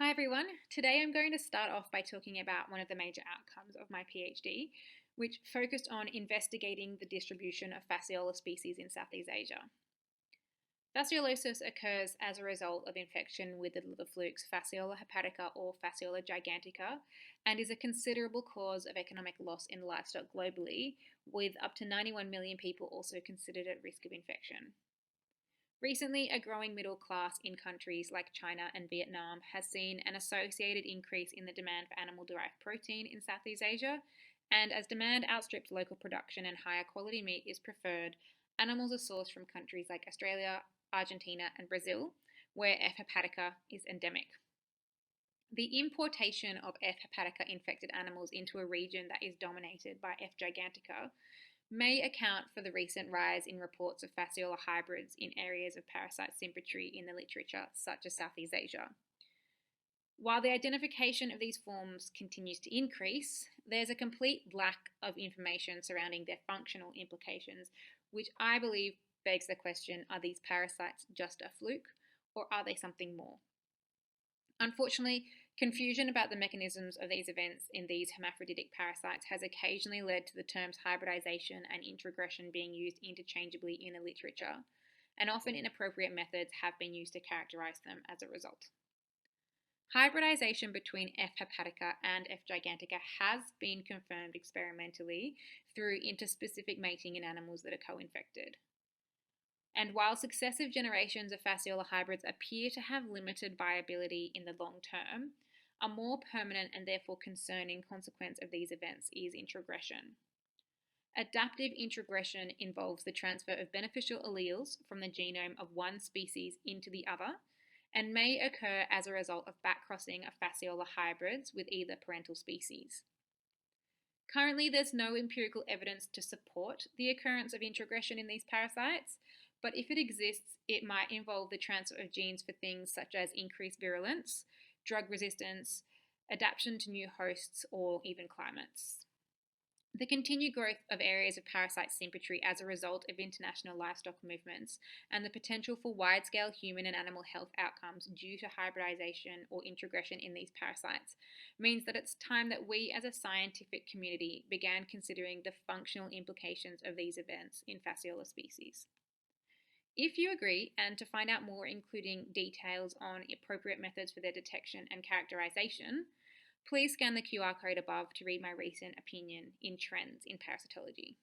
Hi everyone. Today I'm going to start off by talking about one of the major outcomes of my PhD, which focused on investigating the distribution of Fasciola species in Southeast Asia. Fasciolosis occurs as a result of infection with the liver flukes Fasciola hepatica or Fasciola gigantica and is a considerable cause of economic loss in livestock globally, with up to 91 million people also considered at risk of infection. Recently, a growing middle class in countries like China and Vietnam has seen an associated increase in the demand for animal derived protein in Southeast Asia, and as demand outstrips local production and higher quality meat is preferred, animals are sourced from countries like Australia, Argentina, and Brazil, where F. hepatica is endemic. The importation of F. hepatica infected animals into a region that is dominated by F. gigantica may account for the recent rise in reports of Fasciola hybrids in areas of parasite symmetry in the literature, such as Southeast Asia. While the identification of these forms continues to increase, there's a complete lack of information surrounding their functional implications, which I believe begs the question, are these parasites just a fluke, or are they something more? Unfortunately, confusion about the mechanisms of these events in these hermaphroditic parasites has occasionally led to the terms hybridization and introgression being used interchangeably in the literature, and often inappropriate methods have been used to characterize them as a result. Hybridization between F. hepatica and F. gigantica has been confirmed experimentally through interspecific mating in animals that are co-infected. And while successive generations of Fasciola hybrids appear to have limited viability in the long term, a more permanent and therefore concerning consequence of these events is introgression. Adaptive introgression involves the transfer of beneficial alleles from the genome of one species into the other and may occur as a result of backcrossing of Fasciola hybrids with either parental species. Currently, there's no empirical evidence to support the occurrence of introgression in these parasites, but if it exists, it might involve the transfer of genes for things such as increased virulence, drug resistance, adaptation to new hosts, or even climates. The continued growth of areas of parasite symmetry as a result of international livestock movements and the potential for wide-scale human and animal health outcomes due to hybridization or introgression in these parasites means that it's time that we as a scientific community began considering the functional implications of these events in Fasciola species. If you agree, and to find out more, including details on appropriate methods for their detection and characterization, please scan the QR code above to read my recent opinion in Trends in Parasitology.